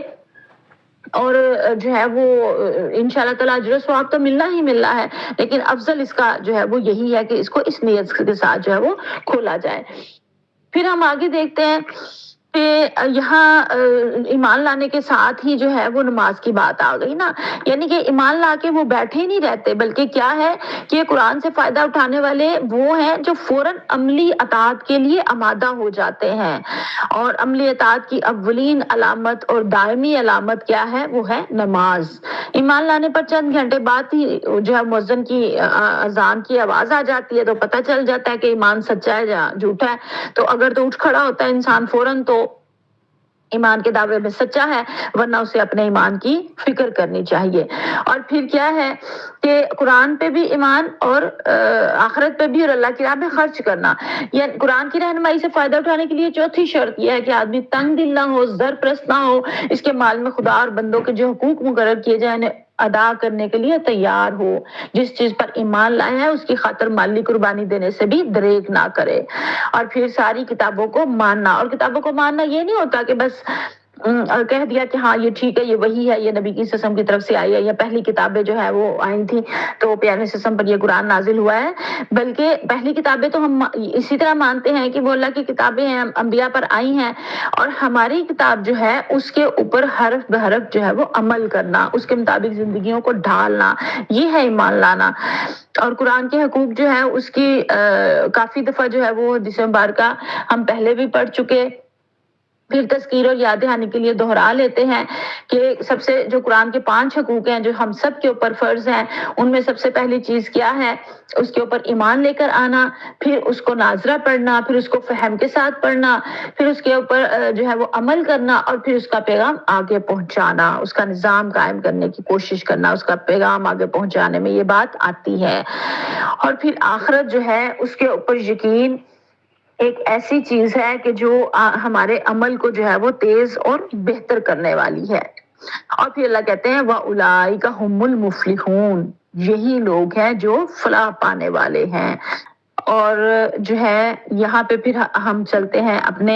اور جو ہے وہ انشاءاللہ تعالیٰ اجر و ثواب تو ملنا ہی ملنا ہے، لیکن افضل اس کا جو ہے وہ یہی ہے کہ اس کو اس نیت کے ساتھ جو ہے وہ کھولا جائے۔ پھر ہم آگے دیکھتے ہیں کہ یہاں ایمان لانے کے ساتھ ہی جو ہے وہ نماز کی بات آ گئی نا، یعنی کہ ایمان لا کے وہ بیٹھے ہی نہیں رہتے، بلکہ کیا ہے کہ قرآن سے فائدہ اٹھانے والے وہ ہیں جو فوراً عملی اطاعت کے لیے آمادہ ہو جاتے ہیں، اور عملی اطاعت کی اولین علامت اور دائمی علامت کیا ہے؟ وہ ہے نماز۔ ایمان لانے پر چند گھنٹے بعد ہی جو ہے مؤذن کی اذان کی آواز آ جاتی ہے تو پتہ چل جاتا ہے کہ ایمان سچا ہے یا جھوٹا ہے، تو اگر تو اٹھ کھڑا ہوتا ہے انسان فوراً تو ایمان کے دعوے میں سچا ہے، ورنہ اسے اپنے ایمان کی فکر کرنی چاہیے۔ اور پھر کیا ہے کہ قرآن پہ بھی ایمان اور آخرت پہ بھی اور اللہ کی راہ میں خرچ کرنا، یعنی قرآن کی رہنمائی سے فائدہ اٹھانے کے لیے چوتھی شرط یہ ہے کہ آدمی تنگ دل نہ ہو، زر پرست نہ ہو، اس کے مال میں خدا اور بندوں کے جو حقوق مقرر کیے جائیں انہیں ادا کرنے کے لیے تیار ہو، جس چیز پر ایمان لائے ہیں اس کی خاطر مالی قربانی دینے سے بھی دریغ نہ کرے، اور پھر ساری کتابوں کو ماننا۔ اور کتابوں کو ماننا یہ نہیں ہوتا کہ بس کہہ دیا کہ ہاں یہ ٹھیک ہے، یہ وہی ہے، یہ نبی کی قسم کی طرف سے آئی ہے، یا پہلی کتابیں جو ہے وہ آئی تھی تو پیارے قسم پر یہ قرآن نازل ہوا ہے، بلکہ پہلی کتابیں تو ہم اسی طرح مانتے ہیں کہ وہ اللہ کی کتابیں ہیں، انبیاء پر آئی ہیں، اور ہماری کتاب جو ہے اس کے اوپر حرف بحرف جو ہے وہ عمل کرنا، اس کے مطابق زندگیوں کو ڈھالنا، یہ ہے ایمان لانا۔ اور قرآن کے حقوق جو ہے اس کی کافی دفعہ جو ہے وہ حدیث مبارکہ ہم پہلے بھی پڑھ چکے، پھر تذکیر اور یاد دہانی کے لیے دہرا لیتے ہیں کہ سب سے جو قرآن کے 5 حقوق ہیں جو ہم سب کے اوپر فرض ہیں، ان میں سب سے پہلی چیز کیا ہے؟ اس کے اوپر ایمان لے کر آنا، پھر اس کو ناظرہ پڑھنا، پھر اس کو فہم کے ساتھ پڑھنا، پھر اس کے اوپر جو ہے وہ عمل کرنا، اور پھر اس کا پیغام آگے پہنچانا، اس کا نظام قائم کرنے کی کوشش کرنا، اس کا پیغام آگے پہنچانے میں یہ بات آتی ہے۔ اور پھر آخرت جو ہے اس کے اوپر یقین ایک ایسی چیز ہے کہ جو ہمارے عمل کو جو ہے وہ تیز اور بہتر کرنے والی ہے۔ اور پھر اللہ کہتے ہیں وَأُولَٰئِکَ هُمُ الْمُفْلِحُونَ، یہی لوگ ہیں جو فلاح پانے والے ہیں۔ اور جو ہے یہاں پہ پھر ہم چلتے ہیں اپنے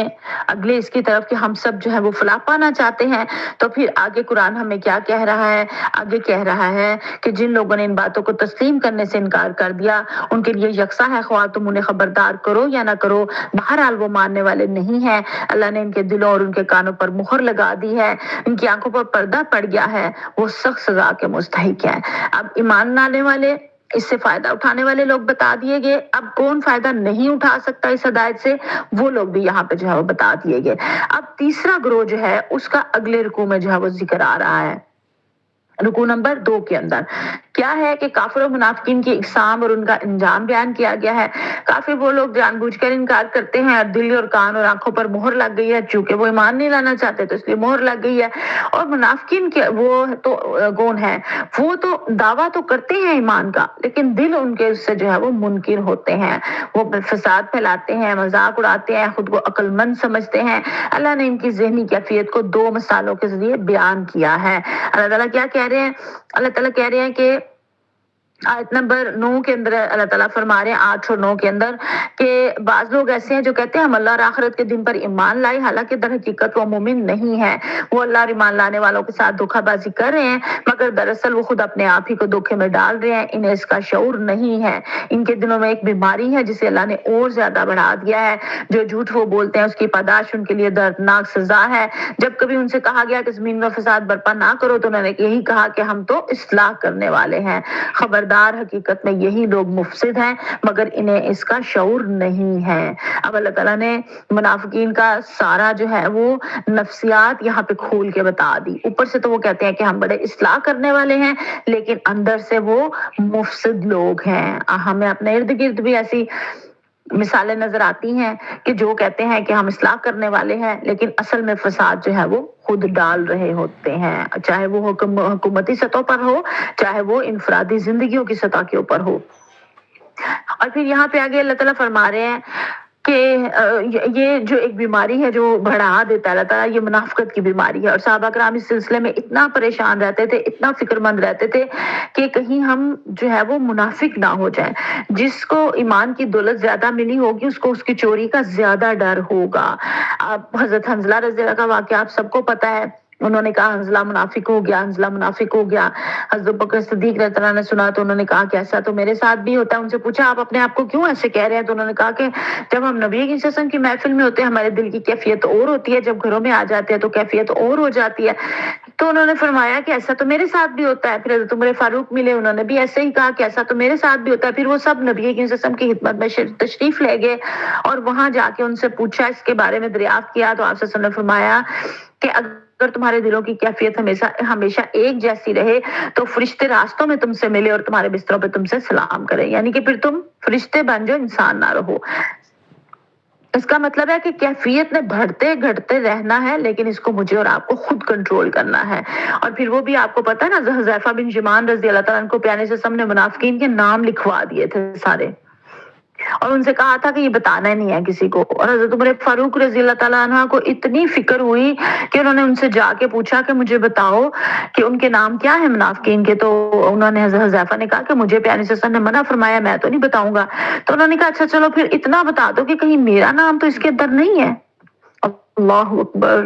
اگلے اس کی طرف کہ ہم سب جو ہے وہ فلاح پانا چاہتے ہیں، تو پھر آگے قرآن ہمیں کیا کہہ رہا ہے؟ آگے کہہ رہا ہے کہ جن لوگوں نے ان باتوں کو تسلیم کرنے سے انکار کر دیا ان کے لیے یکساں ہے خواہ تم انہیں خبردار کرو یا نہ کرو، بہرحال وہ ماننے والے نہیں ہیں۔ اللہ نے ان کے دلوں اور ان کے کانوں پر مہر لگا دی ہے، ان کی آنکھوں پر پردہ پڑ گیا ہے، وہ سخت سزا کے مستحق ہیں۔ اب ایمان لانے والے، اس سے فائدہ اٹھانے والے لوگ بتا دیے گئے، اب کون فائدہ نہیں اٹھا سکتا اس ہدایت سے، وہ لوگ بھی یہاں پہ جو ہے وہ بتا دیے گئے۔ اب تیسرا گروہ جو ہے اس کا اگلے رکوع میں جو ہے وہ ذکر آ رہا ہے، رکوع نمبر 2 کے اندر کیا ہے کہ کافر و منافقین کی اقسام اور ان کا انجام بیان کیا گیا ہے۔ کافر وہ لوگ جان بوجھ کر انکار کرتے ہیں، اور دل اور کان اور آنکھوں پر مہر لگ گئی ہے، چونکہ وہ ایمان نہیں لانا چاہتے تو اس لیے مہر لگ گئی ہے۔ اور منافقین کے وہ تو کون ہے؟ وہ تو دعویٰ تو کرتے ہیں ایمان کا، لیکن دل ان کے اس سے جو ہے وہ منکر ہوتے ہیں، وہ فساد پھیلاتے ہیں، مذاق اڑاتے ہیں، خود کو عقل مند سمجھتے ہیں۔ اللہ نے ان کی ذہنی کیفیت کو 2 مثالوں کے ذریعے بیان کیا ہے۔ اللہ تعالیٰ کیا کہہ رہے ہیں؟ اللہ تعالیٰ کہہ رہے ہیں کہ آیت نمبر 9 کے اندر اللہ تعالیٰ فرما رہے ہیں 8 اور 9 کے اندر کہ بعض لوگ ایسے ہیں جو کہتے ہیں ہم اللہ اور آخرت کے دن پر ایمان لائے، حالانکہ در حقیقت وہ مومن نہیں ہے، وہ اللہ اور ایمان لانے والوں کے ساتھ دھوکہ بازی کر رہے ہیں، مگر دراصل وہ خود اپنے آپ ہی کو دھوکے میں ڈال رہے ہیں، انہیں اس کا شعور نہیں ہے۔ ان کے دلوں میں ایک بیماری ہے جسے اللہ نے اور زیادہ بڑھا دیا ہے، جو جھوٹ وہ بولتے ہیں اس کی پاداش ان کے لیے دردناک سزا ہے۔ جب کبھی ان سے کہا گیا کہ زمین میں فساد برپا نہ کرو تو انہوں نے یہی کہا کہ ہم تو اصلاح کرنے والے ہیں۔ خبردار، حقیقت میں یہی لوگ مفسد ہیں مگر انہیں اس کا شعور نہیں ہے۔ اب اللہ تعالیٰ نے منافقین کا سارا جو ہے وہ نفسیات یہاں پہ کھول کے بتا دی۔ اوپر سے تو وہ کہتے ہیں کہ ہم بڑے اصلاح کرنے والے ہیں، لیکن اندر سے وہ مفسد لوگ ہیں۔ ہمیں اپنے ارد گرد بھی ایسی مثالیں نظر آتی ہیں کہ جو کہتے ہیں کہ ہم اصلاح کرنے والے ہیں، لیکن اصل میں فساد جو ہے وہ خود ڈال رہے ہوتے ہیں، چاہے وہ حکومتی سطح پر ہو، چاہے وہ انفرادی زندگیوں کی سطح کے اوپر ہو۔ اور پھر یہاں پہ آگے اللہ تعالیٰ فرما رہے ہیں کہ یہ جو ایک بیماری ہے جو بڑھا دیتا ہے اللہ تعالیٰ، یہ منافقت کی بیماری ہے۔ اور صحابہ کرام اس سلسلے میں اتنا پریشان رہتے تھے، اتنا فکر مند رہتے تھے کہ کہیں ہم جو ہے وہ منافق نہ ہو جائیں۔ جس کو ایمان کی دولت زیادہ ملی ہوگی اس کو اس کی چوری کا زیادہ ڈر ہوگا۔ اب حضرت حنظلہ رضی اللہ کا واقعہ آپ سب کو پتہ ہے، انہوں نے کہا حنظلہ منافق ہو گیا، حنظلہ منافق ہو گیا۔ حضرت بکر صدیق رضی اللہ عنہ نے سنا تو انہوں نے کہا کہ ایسا تو میرے ساتھ بھی ہوتا ہے۔ ان سے پوچھا آپ اپنے آپ کو کیوں ایسے کہہ رہے ہیں؟ تو انہوں نے کہا کہ جب ہم نبی کی قسم کی محفل میں ہوتے ہیں ہمارے دل کی کیفیت اور ہوتی ہے، جب گھروں میں آ جاتے ہیں تو کیفیت اور ہو جاتی ہے۔ تو انہوں نے فرمایا کہ ایسا تو میرے ساتھ بھی ہوتا ہے۔ پھر حضرت عمر فاروق ملے، انہوں نے بھی ایسے ہی کہا کہ ایسا تو میرے ساتھ بھی ہوتا ہے۔ پھر وہ سب نبی کی قسم کی خدمت میں تشریف لے گئے اور وہاں جا کے ان سے پوچھا، اس کے بارے میں دریافت کیا، تو آپ صلی اللہ علیہ وسلم نے فرمایا کہ اگر تمہارے دلوں کی کیفیت ہمیشہ ایک جیسی رہے تو فرشتے راستوں میں تم سے ملے اور تمہارے بستروں پہ تم سے سلام کریں، یعنی کہ پھر تم فرشتے بن جو، انسان نہ رہو۔ اس کا مطلب ہے کہ کیفیت نے بڑھتے گھٹتے رہنا ہے، لیکن اس کو مجھے اور آپ کو خود کنٹرول کرنا ہے۔ اور پھر وہ بھی آپ کو پتہ ہے نا، حذیفہ بن یمان رضی اللہ تعالیٰ عنہ کو پیارے سے نے منافقین کے نام لکھوا دیے تھے سارے، اور ان سے کہا تھا کہ یہ بتانا ہی نہیں ہے کسی کو۔ اور حضرت عمر فاروق رضی اللہ تعالیٰ عنہ کو اتنی فکر ہوئی کہ انہوں نے ان سے جا کے پوچھا کہ مجھے بتاؤ کہ ان کے نام کیا ہیں منافقین کے۔ تو انہوں نے حضرت حذیفہ نے کہا کہ مجھے پیارے سے نے منع فرمایا، میں تو نہیں بتاؤں گا۔ تو انہوں نے کہا اچھا چلو پھر اتنا بتا دو کہ کہیں میرا نام تو اس کے اندر نہیں ہے۔ اللہ اکبر،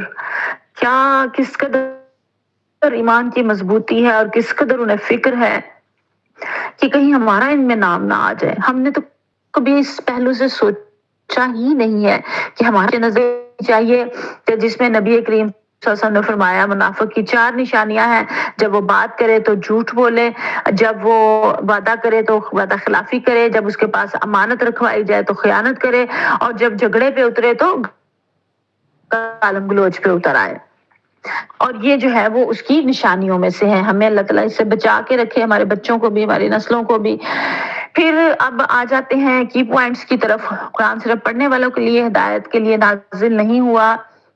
کیا کس قدر ایمان کی مضبوطی ہے اور کس قدر انہیں فکر ہے کہ کہیں ہمارا ان میں نام نہ آ جائے۔ ہم نے تو کبھی اس پہلو سے سوچا ہی نہیں ہے کہ ہمارے نظر چاہیے کہ جس میں نبی کریم صلی اللہ علیہ وسلم نے فرمایا منافق کی 4 نشانیاں ہیں، جب وہ بات کرے تو جھوٹ بولے، جب وہ وعدہ کرے تو وعدہ خلافی کرے، جب اس کے پاس امانت رکھوائی جائے تو خیانت کرے، اور جب جھگڑے پہ اترے تو گالم گلوچ پہ اتر آئے، اور یہ جو ہے وہ اس کی نشانیوں میں سے ہے۔ ہمیں اللہ تعالیٰ اس سے بچا کے رکھے، ہمارے بچوں کو بھی، ہماری نسلوں کو بھی۔ پھر اب آ جاتے ہیں کی پوائنٹس کی طرف۔ قرآن صرف پڑھنے والوں کے لیے، ہدایت کے لیے نازل نہیں ہوا،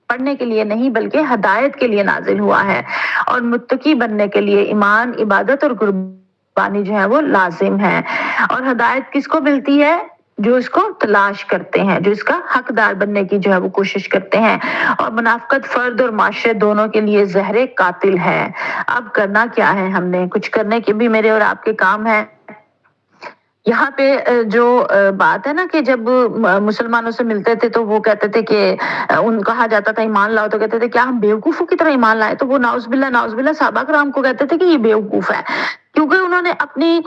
پڑھنے کے لیے نہیں بلکہ ہدایت کے لیے نازل ہوا ہے، اور متقی بننے کے لیے ایمان، عبادت اور قربانی جو ہے وہ لازم ہے۔ اور ہدایت کس کو ملتی ہے؟ جو اس کو تلاش کرتے ہیں، جو اس کا حقدار بننے کی جو ہے وہ کوشش کرتے ہیں۔ اور منافقت فرد اور معاشرے دونوں کے لیے زہر قاتل ہے۔ اب کرنا کیا ہے؟ ہم نے کچھ کرنے کے بھی میرے اور آپ کے کام ہے۔ یہاں پہ جو بات ہے نا کہ جب مسلمانوں سے ملتے تھے تو وہ کہتے تھے کہ ان کہا جاتا تھا ایمان لاؤ، تو کہتے تھے کیا ہم بیوقوفوں کی طرح ایمان لائے؟ تو وہ نعوذ باللہ صحابہ کرام کو کہتے تھے کہ یہ بیوقوف ہے، کیونکہ انہوں نے اپنی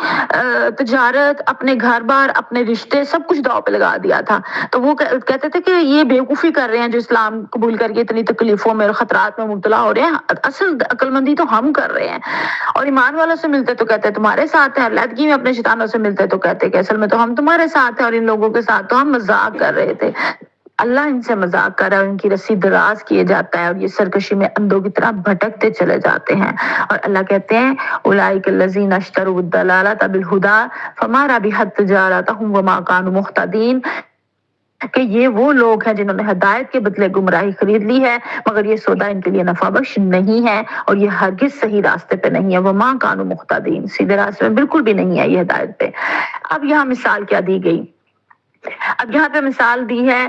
تجارت، اپنے گھر بار، اپنے رشتے سب کچھ داؤ پہ لگا دیا تھا۔ تو وہ کہتے تھے کہ یہ بیوقوفی کر رہے ہیں جو اسلام قبول کر کے اتنی تکلیفوں میں اور خطرات میں مبتلا ہو رہے ہیں، اصل عقل مندی تو ہم کر رہے ہیں۔ اور ایمان والوں سے ملتے تو کہتے تمہارے ساتھ ہیں، علیحدگی میں اپنے شیطانوں سے ملتے تو کہتے کہ اصل میں تو ہم تمہارے ساتھ ہیں، اور ان لوگوں کے ساتھ تو ہم مذاق کر رہے تھے۔ اللہ ان سے مذاق کر رہا ہے، ان کی رسی دراز کیے جاتا ہے، اور یہ سرکشی میں اندھوں کی طرح بھٹکتے چلے جاتے ہیں۔ اور اللہ کہتے ہیں اولئک الذین اشتروا الضلالۃ بالہدی فما ربحت تجارتہم وما کانوا مہتدین، کہ یہ وہ لوگ ہیں جنہوں نے ہدایت کے بدلے گمراہی خرید لی ہے، مگر یہ سودا ان کے لیے نفع بخش نہیں ہے، اور یہ ہرگز صحیح راستے پہ نہیں ہے۔ وما کانوا مہتدین، سیدھے راستے میں بالکل بھی نہیں ہے یہ ہدایت پہ۔ اب یہاں مثال کیا دی گئی؟ اب یہاں پہ مثال دی ہے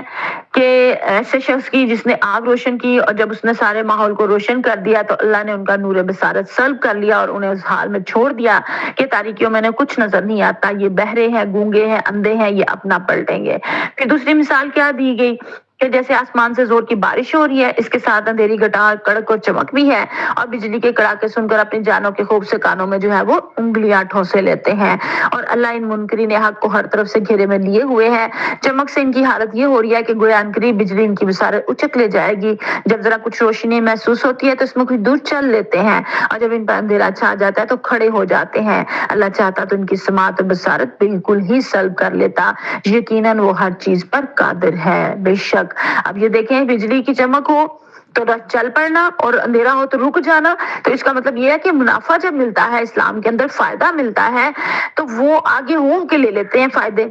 کہ ایسے شخص کی جس نے آگ روشن کی، اور جب اس نے سارے ماحول کو روشن کر دیا تو اللہ نے ان کا نور بصارت سلب کر لیا اور انہیں اس حال میں چھوڑ دیا کہ تاریکیوں میں کچھ نظر نہیں آتا، یہ بہرے ہیں، گونگے ہیں، اندھے ہیں، یہ اپنا پلٹیں گے۔ پھر دوسری مثال کیا دی گئی کہ جیسے آسمان سے زور کی بارش ہو رہی ہے، اس کے ساتھ اندھیری گٹار، کڑک اور چمک بھی ہے، اور بجلی کے کڑاکے سن کر اپنی جانوں کے خوف سے کانوں میں جو ہے وہ انگلیاں ٹھونسے لیتے ہیں، اور اللہ ان منکرین حق کو ہر طرف سے گھیرے میں لیے ہوئے ہے۔ چمک سے ان کی حالت یہ ہو رہی ہے کہ گویا انقریب بجلی ان کی بصارت اچک لے جائے گی۔ جب ذرا کچھ روشنی محسوس ہوتی ہے تو اس میں کچھ دور چل لیتے ہیں، اور جب ان پر اندھیرا چھا جاتا ہے تو کھڑے ہو جاتے ہیں۔ اللہ چاہتا تو ان کی سماعت اور بصارت بالکل ہی سلب کر لیتا، یقیناً وہ ہر چیز پر قادر ہے۔ بے شک اب یہ دیکھیں، بجلی کی چمک ہو تو چل پڑنا، اور اندھیرا ہو تو رک جانا، تو اس کا مطلب یہ ہے کہ منافع جب ملتا ہے، اسلام کے اندر فائدہ ملتا ہے تو وہ آگے ہو کے لے لیتے ہیں فائدے،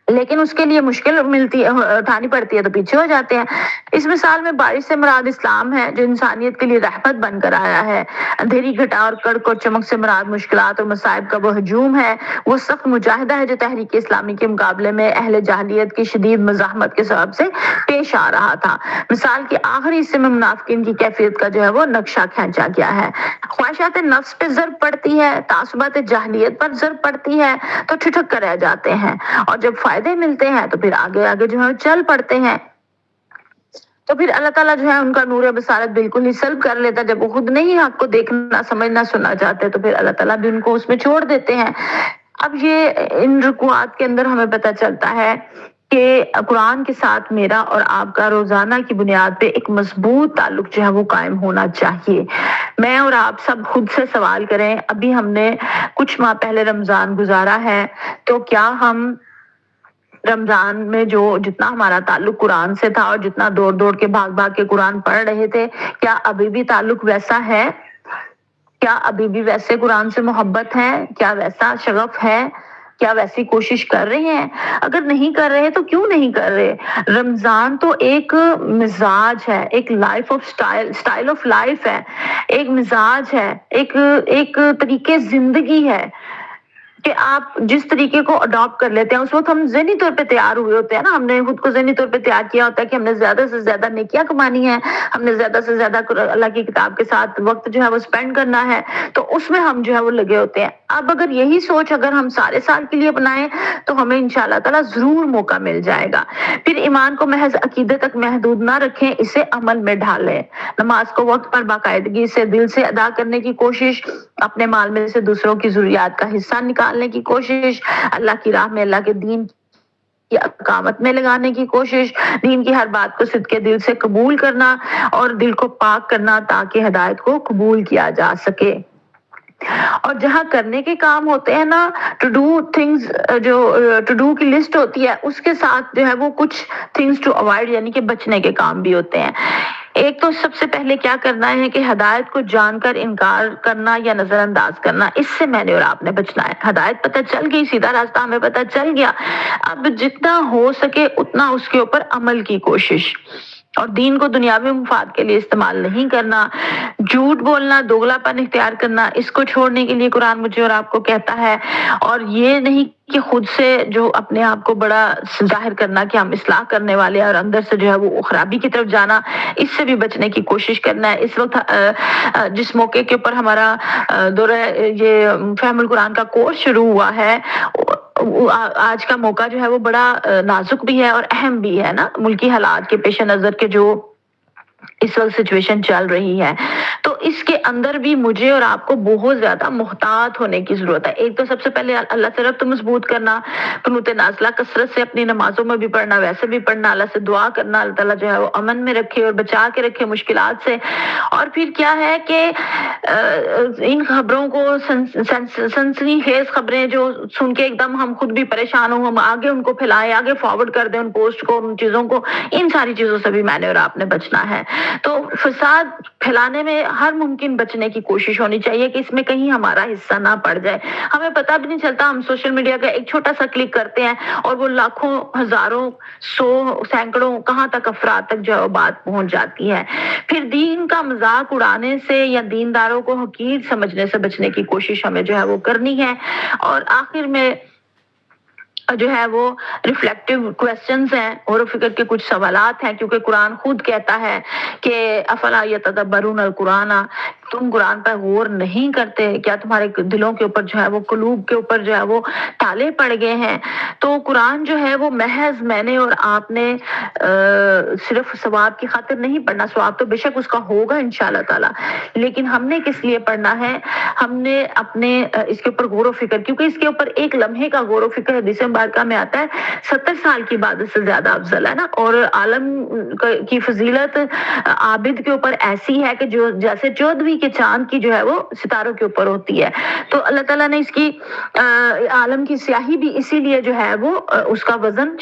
لیکن اس کے لیے مشکل ملتی ہے، اٹھانی پڑتی ہے تو پیچھے ہو جاتے ہیں۔ اس مثال میں بارش سے مراد اسلام ہے جو انسانیت کے لیے رحمت بن کر آیا ہے۔ اندھیری گھٹا اور کڑک اور چمک سے مراد مشکلات اور مصائب کا وہ ہجوم ہے، وہ سخت مجاہدہ ہے جو تحریک اسلامی کے مقابلے میں اہل جاہلیت کی شدید مزاحمت کے سبب سے پیش آ رہا تھا۔ مثال کے آخری حصے میں منافقین کی کیفیت کا جو ہے وہ نقشہ کھینچا گیا ہے۔ خواہشات نفس پہ ضرب پڑتی ہے، تعصبات جاہلیت پر ضرب پڑتی ہے تو ٹھٹک کر رہ جاتے ہیں، اور جب فائدے ملتے ہیں تو پھر آگے آگے جو ہے چل پڑتے ہیں۔ تو پھر اللہ تعالیٰ جو ہے ان کا نور بصارت بالکل ہی سلب کر لیتا ہے۔ جب وہ خود نہیں حق کو دیکھنا، سمجھنا، سننا چاہتے تو پھر اللہ تعالیٰ بھی ان کو اس میں چھوڑ دیتے ہیں۔ اب یہ ان رکوعات کے اندر ہمیں پتہ چلتا ہے کہ قرآن کے ساتھ میرا اور آپ کا روزانہ کی بنیاد پہ ایک مضبوط تعلق جو ہے وہ قائم ہونا چاہیے۔ میں اور آپ سب خود سے سوال کریں، ابھی ہم نے کچھ ماہ پہلے رمضان گزارا ہے، تو کیا ہم رمضان میں جو جتنا ہمارا تعلق قرآن سے تھا اور جتنا دوڑ دوڑ کے بھاگ بھاگ کے قرآن پڑھ رہے تھے، کیا ابھی بھی تعلق ویسا ہے؟ کیا ابھی بھی ویسے قرآن سے محبت ہے؟ کیا ویسا شغف ہے؟ کیا ویسی کوشش کر رہے ہیں؟ اگر نہیں کر رہے تو کیوں نہیں کر رہے؟ رمضان تو ایک مزاج ہے، ایک life of style of life ہے، ایک مزاج ہے، ایک طریقے زندگی ہے کہ آپ جس طریقے کو اڈاپٹ کر لیتے ہیں۔ اس وقت ہم ذہنی طور پہ تیار ہوئے ہوتے ہیں نا، ہم نے خود کو ذہنی طور پہ تیار کیا ہوتا ہے کہ ہم نے زیادہ سے زیادہ نیکیاں کمانی ہیں، ہم نے زیادہ سے زیادہ اللہ کی کتاب کے ساتھ وقت جو ہے وہ اسپینڈ کرنا ہے، تو اس میں ہم جو ہے وہ لگے ہوتے ہیں۔ اب اگر یہی سوچ اگر ہم سارے سال کے لیے اپنائیں تو ہمیں انشاءاللہ تعالیٰ ضرور موقع مل جائے گا۔ پھر ایمان کو محض عقیدے تک محدود نہ رکھیں، اسے عمل میں ڈھالیں۔ نماز کو وقت پر باقاعدگی سے دل سے ادا کرنے کی کوشش، اپنے مال میں سے دوسروں کی ضروریات کا حصہ نکالنے کی کوشش، اللہ کی راہ میں اللہ کے دین کی اقامت میں لگانے کی کوشش، دین کی ہر بات کو صدقے دل سے قبول کرنا اور دل کو پاک کرنا تاکہ ہدایت کو قبول کیا جا سکے۔ اور جہاں کرنے کے کام ہوتے ہیں نا، ٹو ڈو تھنگز، جو ٹو ڈو کی لسٹ ہوتی ہے، اس کے ساتھ جو ہے وہ کچھ تھنگز ٹو اوائڈ یعنی کہ بچنے کے کام بھی ہوتے ہیں۔ ایک تو سب سے پہلے کیا کرنا ہے کہ ہدایت کو جان کر انکار کرنا یا نظر انداز کرنا، اس سے میں نے اور آپ نے بچنا ہے۔ ہدایت پتہ چل گئی، سیدھا راستہ ہمیں پتہ چل گیا، اب جتنا ہو سکے اتنا اس کے اوپر عمل کی کوشش، اور دین کو دنیاوی مفاد کے لیے استعمال نہیں کرنا۔ جھوٹ بولنا، دوگلا پن اختیار کرنا، اس کو چھوڑنے کے لیے قرآن مجھے اور آپ کو کہتا ہے، اور یہ نہیں کہ خود سے جو اپنے آپ کو بڑا ظاہر کرنا کہ ہم اصلاح کرنے والے ہیں اور اندر سے جو ہے وہ خرابی کی طرف جانا، اس سے بھی بچنے کی کوشش کرنا ہے۔ اس وقت جس موقع کے اوپر ہمارا دورہ یہ فہم القرآن کا کورس شروع ہوا ہے، آج کا موقع جو ہے وہ بڑا نازک بھی ہے اور اہم بھی ہے نا، ملکی حالات کے پیش نظر کے جو اس وقت سچویشن چل رہی ہے، تو اس کے اندر بھی مجھے اور آپ کو بہت زیادہ محتاط ہونے کی ضرورت ہے۔ ایک تو سب سے پہلے اللہ سے ربط مضبوط کرنا، قنوت نازلہ کثرت سے اپنی نمازوں میں بھی پڑھنا، ویسے بھی پڑھنا، اللہ سے دعا کرنا اللہ تعالیٰ جو ہے وہ امن میں رکھے اور بچا کے رکھے مشکلات سے۔ اور پھر کیا ہے کہ ان خبروں کو سنسنی خیز خبریں جو سن کے ایک دم ہم خود بھی پریشان ہوں، ہم آگے ان کو پھیلائیں، آگے فارورڈ کر دیں ان پوسٹ کو، ان چیزوں کو، ان ساری چیزوں سے بھی میں نے اور آپ نے بچنا ہے۔ تو فساد پھیلانے میں ہر ممکن بچنے کی کوشش ہونی چاہیے کہ اس میں کہیں ہمارا حصہ نہ پڑ جائے۔ ہمیں پتہ بھی نہیں چلتا، ہم سوشل میڈیا کا ایک چھوٹا سا کلک کرتے ہیں اور وہ لاکھوں، ہزاروں، سو، سینکڑوں، کہاں تک افراد تک جو ہے وہ بات پہنچ جاتی ہے۔ پھر دین کا مذاق اڑانے سے یا دینداروں کو حقیر سمجھنے سے بچنے کی کوشش ہمیں جو ہے وہ کرنی ہے۔ اور آخر میں جو ہے وہ ریفلیکٹیو کوسچنز ہیں، غور و فکر کے کچھ سوالات ہیں، کیونکہ قرآن خود کہتا ہے کہ افلا یتدبرون القرآن، تم قرآن پر غور نہیں کرتے، کیا تمہارے دلوں کے اوپر جو ہے وہ، قلوب کے اوپر جو ہے وہ تالے پڑ گئے ہیں؟ تو قرآن جو ہے وہ محض میں نے اور آپ نے صرف ثواب کی خاطر نہیں پڑھنا، ثواب تو بے شک اس کا ہوگا انشاءاللہ تعالی، لیکن ہم نے کس لیے پڑھنا ہے؟ ہم نے اپنے اس کے اوپر غور و فکر، کیونکہ اس کے اوپر ایک لمحے کا غور و فکر حدیث مبارکہ میں آتا ہے 70 سال کی عبادت سے زیادہ افضل ہے نا۔ اور عالم کی فضیلت عابد کے اوپر ایسی ہے کہ جو جیسے 14ویں کے چاند کی جو ہے وہ ستاروں کے اوپر ہوتی ہے۔ تو اللہ تعالیٰ نے اس کی عالم کی سیاہی بھی اسی لیے جو ہے وہ اس کا وزن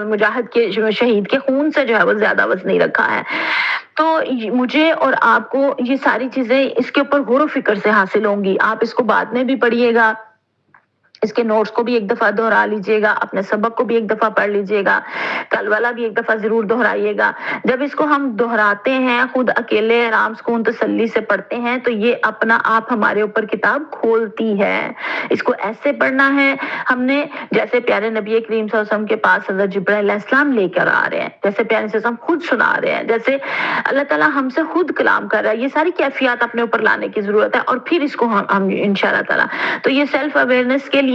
مجاہد کے، شہید کے خون سے جو ہے وہ زیادہ وزنی رکھا ہے۔ تو مجھے اور آپ کو یہ ساری چیزیں اس کے اوپر غور و فکر سے حاصل ہوں گی۔ آپ اس کو بعد میں بھی پڑھیے گا، اس کے نوٹس کو بھی ایک دفعہ دہرا لیجئے گا، اپنے سبق کو بھی ایک دفعہ پڑھ لیجئے گا، کل والا بھی ایک دفعہ ضرور دہرائیے گا۔ جب اس کو ہم دہراتے ہیں خود اکیلے آرام سکون تسلی سے پڑھتے ہیں تو یہ اپنا آپ ہمارے اوپر کتاب کھولتی ہے۔ اس کو ایسے پڑھنا ہے ہم نے جیسے پیارے نبی کریم صلی اللہ علیہ وسلم کے پاس حضرت جبرائیل علیہ السلام لے کر آ رہے ہیں، جیسے پیارے صلی اللہ علیہ وسلم خود سنا رہے ہیں، جیسے اللہ تعالیٰ ہم سے خود کلام کر رہا ہے۔ یہ ساری کیفیات اپنے اوپر لانے کی ضرورت ہے، اور پھر اس کو ہم انشاءاللہ تعالیٰ، تو یہ سیلف اویئرنیس کے لیے،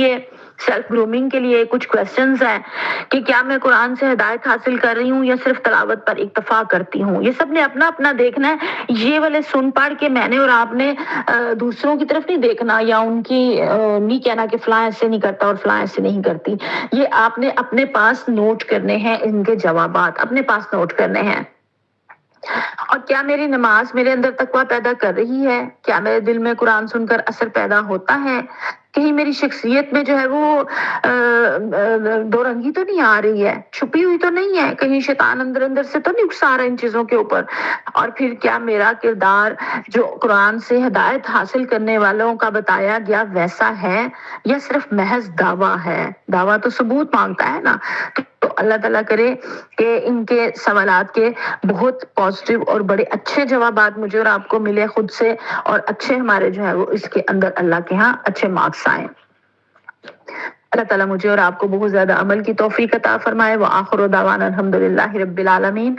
سیلف گرومنگ کے لیے کچھ کوسچنز ہیں کہ کیا میں قرآن سے ہدایت حاصل کر رہی ہوں یا صرف تلاوت پر اکتفا کرتی ہوں؟ یہ سب نے اپنا اپنا دیکھنا ہے۔ یہ والے سن پڑھ کے میں نے اور آپ نے دوسروں کی طرف نہیں دیکھنا یا ان کی نہیں کہنا کہ فلاں ایسے نہیں کرتا اور فلاں ایسے نہیں کرتی۔ یہ آپ نے اپنے پاس نوٹ کرنے ہیں، ان کے جوابات اپنے پاس نوٹ کرنے ہیں۔ اور کیا میری نماز میرے اندر تقویٰ پیدا کر رہی ہے؟ کیا میرے دل میں قرآن سن کر اثر پیدا ہوتا ہے؟ کہیں میری شخصیت میں جو ہے وہ دو رنگی تو نہیں آ رہی ہے، چھپی ہوئی تو نہیں ہے، کہیں شیطان اندر اندر سے تو نہیں اکسا رہا ان چیزوں کے اوپر؟ اور پھر کیا میرا کردار جو قرآن سے ہدایت حاصل کرنے والوں کا بتایا گیا ویسا ہے یا صرف محض دعویٰ ہے؟ دعویٰ تو ثبوت مانگتا ہے نا۔ تو اللہ تعالیٰ کرے کہ ان کے سوالات کے بہت پازیٹیو اور بڑے اچھے جوابات مجھے اور آپ کو ملے خود سے، اور اچھے ہمارے جو ہے وہ اس کے اندر اللہ کے ہاں اچھے مارکس آئیں۔ اللہ تعالیٰ مجھے اور آپ کو بہت زیادہ عمل کی توفیق عطا فرمائے۔ وآخر دعوانا الحمدللہ رب العالمین۔